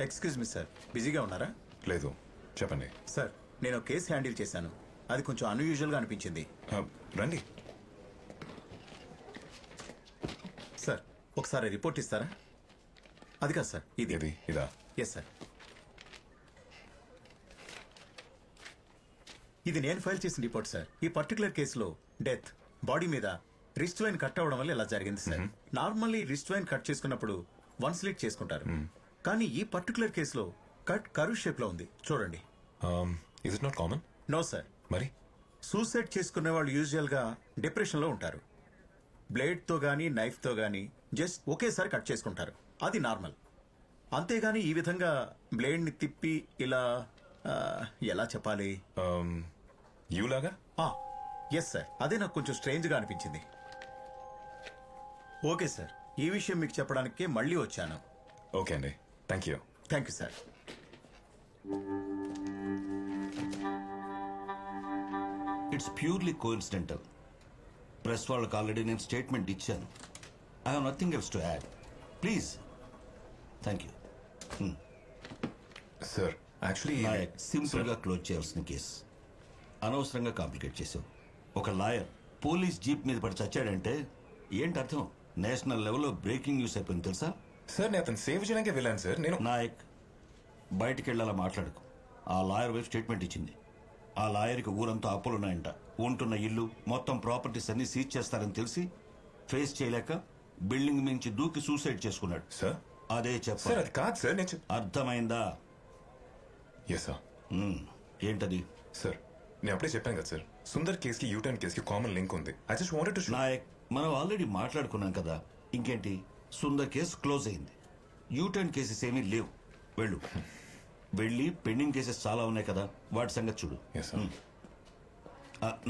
Excuse me sir, బిజీగా ఉన్నారా? లేదు, చెప్పండి సార్. నేను కేసు హ్యాండిల్ చేశాను, అది కొంచెం అన్యూజువల్గా అనిపించింది. రండి సార్. ఒకసారి రిపోర్ట్ ఇస్తారా? అది కాదు సార్, ఇది ఇదా? Yes sir. ఇది నేను ఫైల్ చేసిన రిపోర్ట్ సార్. ఈ పర్టికులర్ కేసులో డెత్, బాడీ మీద రిస్ట్ వైన్ కట్ అవ్వడం వల్ల ఇలా జరిగింది sir. Normally wrist vein cut చేసుకున్నప్పుడు వన్ స్లిట్ చేసుకుంటారు, కానీ ఈ పర్టికులర్ కేసులో కట్ కర్వ్ షేప్ లో ఉంది. చూడండి. Is it not common? No sir. మరి సూసైడ్ చేసుకునే వాళ్ళు యూజువల్ గా డిప్రెషన్ లో ఉంటారు. బ్లేడ్ తో గానీ నైఫ్ తో గానీ జస్ట్ ఒకేసారి కట్ చేసుకుంటారు, అది నార్మల్. అంతేగాని ఈ విధంగా బ్లేడ్ ని తిప్పి ఇలా ఎలా చెప్పాలి, యూలాగా? ఎస్ సార్, అదే నాకు కొంచెం స్ట్రేంజ్ గా అనిపించింది. ఓకే సార్, ఈ విషయం మీకు చెప్పడానికే మళ్ళీ వచ్చాను. ఓకే అండి, thank you. Thank you sir. It's purely coincidental. Press వాళ్ళకి ఆల్రెడీ నేను స్టేట్మెంట్ ఇచ్చాను. I have nothing else to add. Please. Thank you. Sir actually simple గా క్లోజ్ చేయాల్సిన కేసు అనవసరంగా కాంప్లికేట్ చేసావు. ఒక లాయర్ పోలీస్ జీప్ మీద పడి చచ్చాడంటే ఏంటి అర్థం? నేషనల్ లెవెల్లో బ్రేకింగ్ న్యూస్ అయిపోయింది తెలుసా? సార్ నేను అతను సేవ్ చేయడానికి వెళ్ళాను సార్. నేను నాయక్, బయటికి వెళ్ళాలా మాట్లాడుకు. ఆ లాయర్ వైపు స్టేట్మెంట్ ఇచ్చింది. ఆ లాయర్కి ఊరంతా అప్పులున్నాయంట. ఉంటున్న ఇల్లు మొత్తం ప్రాపర్టీస్ అన్ని సీజ్ చేస్తారని తెలిసి ఫేస్ చేయలేక బిల్డింగ్ మించి దూకి సూసైడ్ చేసుకున్నాడు. సార్ అదే సార్ చెప్పారు. అది కాదు సార్. నేను అర్థమైందా? Yes sir. ఏంటది? సార్ నేను అప్పుడే చెప్పాను కదా సార్, సుందర్ కేసుకి యూటర్న్ కేసుకి కామన్ లింక్ ఉంది. I just wanted to show. Nayak, మనం ఆల్రెడీ మాట్లాడుకున్నాం కదా, ఇంకేంటి? సుందర్ కేసు క్లోజ్ అయింది. యూటర్న్ కేసెస్ ఏమీ లేవు. వెళ్ళు. వెళ్ళి పెండింగ్ కేసెస్ చాలా ఉన్నాయి కదా, వాటి సంగతి చూడు. Yes sir.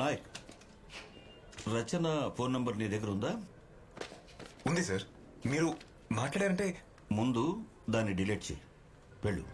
Nayak, Rachana phone number నీ దగ్గర ఉందా? ఉంది సార్. మీరు మాట్లాడారంటే ముందు దాన్ని డిలీట్ చేయి. వెళ్ళు.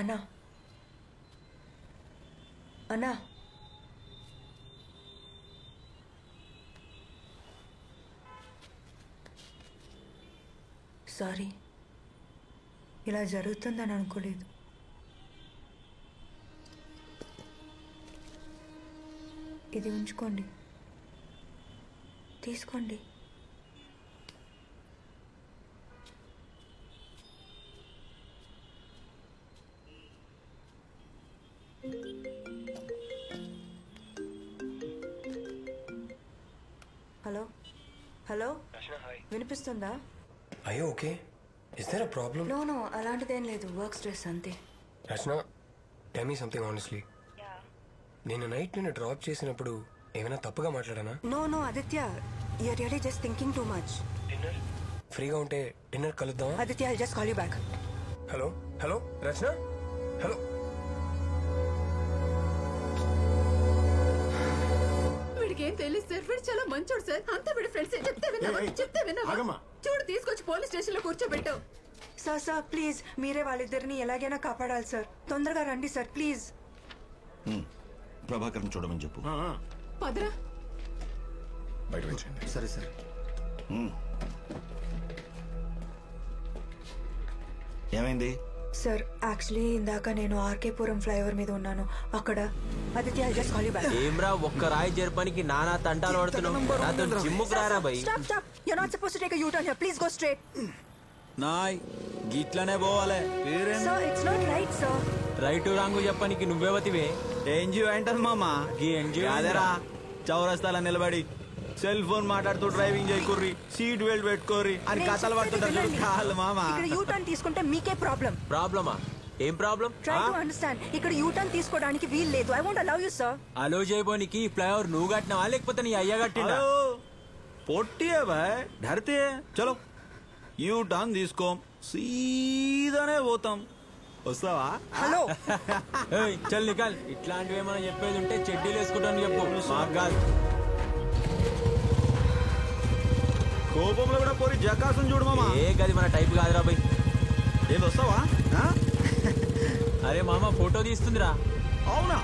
అన్నా, అన్నా, సారీ, ఇలా జరుగుతుందని అనుకోలేదు. ఇది ఉంచుకోండి, తీసుకోండి. హలో హలో, వినిపిస్తుందా? అయ్యో okay. Is there a problem? No no, అలాంటిదేం లేదు, వర్క్ స్ట్రెస్ అంతే. Rachana, tell me something honestly. నేను నైట్ నిన్ను డ్రాప్ చేసినప్పుడు ఏమైనా తప్పుగా మాట్లాడానా? No no Aditya, you are really just thinking too much. ఫ్రీగా ఉంటే డిన్నర్ కలుద్దాం. Aditya, I just call you back. Hello hello Rachana, hello. వీడికి ఏం తెలియదు సార్, వీడు చాలా మంచోడు సార్. అంతా వీడి ఫ్రెండ్స్. చెప్తే విన్నావా? చూడు, తీసుకొచ్చి పోలీస్ స్టేషన్ లో కూర్చోబెట్టావు. సార్ సార్ ప్లీజ్, మీరే వాళ్ళిద్దరిని ఎలాగైనా కాపాడాలి సార్. తొందరగా రండి సార్ ప్లీజ్. ప్రభాకర్ చూడమని చెప్పు. పదరా. బయట వచ్చేయండి. సరే సార్. ఏమైంది? సార్ యాక్చువల్లీ ఇందాక నేను ఆర్కేపురం ఫ్లైఓవర్ మీద ఉన్నాను. అక్కడ Aditya, I just call you back. ఏమ్రా, ఒక్క రాయి జరపనికి నానా తంటాలు పడుతున్నావు. నాతో జిమ్ముకు రారా బై. Stop stop, you are not supposed to take a U turn here. Please go straight. నాయ్ గిట్లనే పోవాలి. Sir it's not right sir. Right wrong చెప్పనికి నువ్వేవతివే. ఎన్జిఓ అంటారు మామా. ఈ ఎన్జిఓ అదేరా చౌరస్తాలో నిలబడి సెల్ ఫోన్ మాట్లాడుతూ డ్రైవింగ్ చేయకుర్రి, సీట్ బెల్ట్ పెట్టుకోర్రి అని కథలు పడుతుంటారు చూడు. కాళ్ళు మామ. ఇక్కడ యూ టర్న్ తీసుకుంటే మీకే ప్రాబ్లం. ప్రాబ్లమా? ఏం ప్రాబ్లం? Try to understand. ఇక్కడ యూ టర్న్ తీసుకోవడానికి వీలు లేదు. I want allow you sir. Allow చేయబోనికి ఫ్లైఓవర్ నువ్వు కట్టినావా లేకపోతే నీ అయ్య కట్టిండా? పొట్టి బాయ్ ధరితే చలో యూ టర్న్ తీసుకోం, సీదానే పోతాం. వస్తావా? హలో ఏయ్, చల్ నికాల్. ఇట్లాంటివి ఏమైనా చెప్పేది ఉంటే చెడ్డీలు వేసుకుంటాను చెప్పు, మాకు కాదు. కోపంలో కూడా పోరి జకాసం చూడు మామ. ఏ గది మన టైప్ కాదురా బై. ఏది వస్తావా? అరే మామ ఫోటో తీస్తుందిరా. అవునా?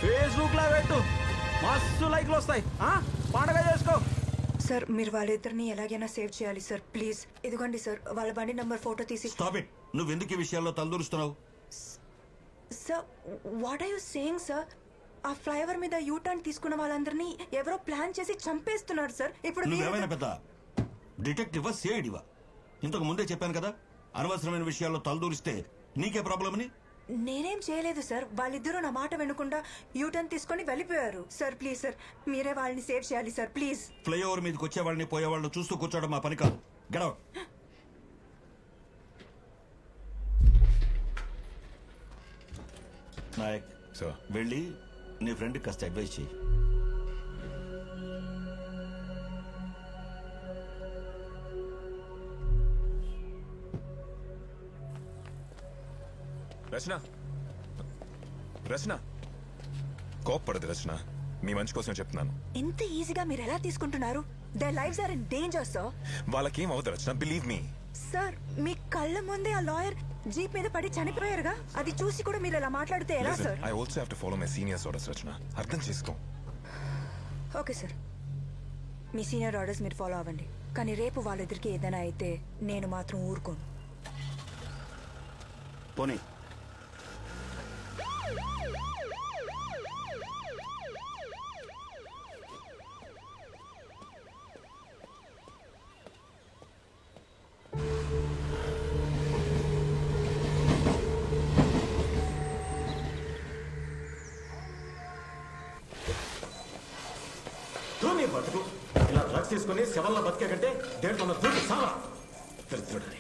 ఫేస్బుక్ లో పెట్టు, మస్తు లైక్లు వస్తాయి. పండగ చేసుకో. సార్ మీరు వాళ్ళిద్దరిని ఎలాగైనా సేవ్ చేయాలి సార్, ప్లీజ్. ఇదిగోండి సార్ వాళ్ళ బండి నంబర్ ఫోటో తీసి. Stop it. నువ్వు ఎందుకు ఈ విషయాల్లో తలదూరుస్తున్నావు? Sir what are you saying sir? ఆ ఫ్లైఓవర్ మీద యూ టర్న్ తీసుకున్న వాళ్ళందరినీ ఎవరో ప్లాన్ చేసి చంపేస్తున్నారు సార్. ఇప్పుడు నువ్వేమైనా పెద్ద డిటెక్టివా, సిఐడివా? ఇంతకు ముందే చెప్పాను కదా, అనవసరమైన విషయాల్లో తలదూరిస్తే నీకే ప్రాబ్లం అని. నేనేం చేయలేదు సార్. వాళ్ళిద్దరూ నా మాట వినకుండా యూ టర్న్ తీసుకొని వెళ్ళిపోయారు సార్. ప్లీజ్ సార్ మీరే వాళ్ళని సేవ్ చేయాలి సార్, ప్లీజ్. ఫ్లైఓవర్ మీదకి వచ్చేవాళ్ళని పోయేవాళ్ళని చూస్తూ కూర్చోవడం మా పని కాదు. Get out. నాయక్ సార్, వెళ్ళి నీ ఫ్రెండ్ కాస్త అడ్వైస్ చెయ్యి. రచన, రచన కోప్పడదు రచన, మీ మంచి కోసం చెప్తున్నాను. ఎంత ఈజీగా మీరు ఎలా తీసుకుంటున్నారు? Their lives are in danger sir. వాళ్ళకేం అవ్వదు రచన, బిలీవ్ మీ. సార్ మీ కళ్ళ ముందే ఆ లాయర్ జీప్ మీద పడి చనిపోయారుగా, అది చూసి కూడా మీరు ఎలా మాట్లాడితే ఎలా sir? I also have to follow my seniors orders Rachana, అర్థం చేసుకో. ఓకే సార్, మీ సీనియర్ ఆర్డర్స్ మీరు ఫాలో అవ్వండి. కానీ రేపు వాళ్ళిద్దరికి ఏదైనా అయితే నేను మాత్రం ఊరుకోను. పోనీ బతుకు ఇలా డ్రగ్స్ తీసుకుని శవల్లో బతికే కంటే దేంట్లో దూకి సావా తెలుసుడని.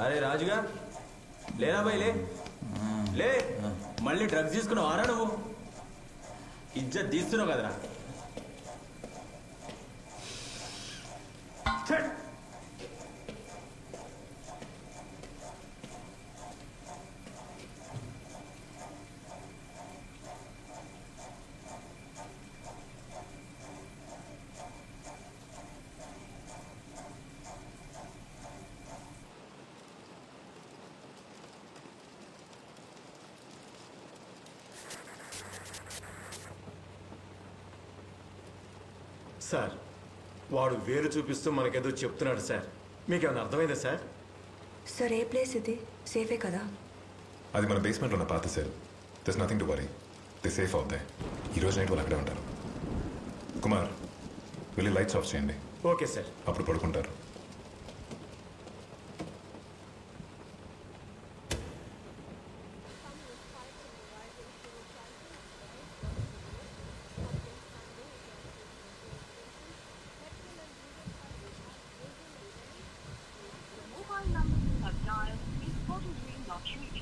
అరే రాజుగా లేరా బై, లే లే. మళ్ళీ డ్రగ్స్ తీసుకున్నావు ఆరా? నువ్వు ఇజ్జత్ తీస్తున్నావు కదరా. సార్ వాడు వేలు చూపిస్తూ మనకేదో చెప్తున్నాడు సార్, మీకేమైనా అర్థమైందా సార్? సార్ ఏ ప్లేస్ ఇది? సేఫే కదా? అది మన బేస్మెంట్లో ఉన్న పాత cell. దర్స్ nothing to worry, they safe అవుతాయి. ఈ రోజు నైట్ వాళ్ళు అక్కడే ఉంటారు. కుమార్ వెళ్ళి లైట్స్ ఆఫ్ చేయండి. Okay sir. అప్పుడు పడుకుంటారు. mobile number you have dialed is currently not reachable.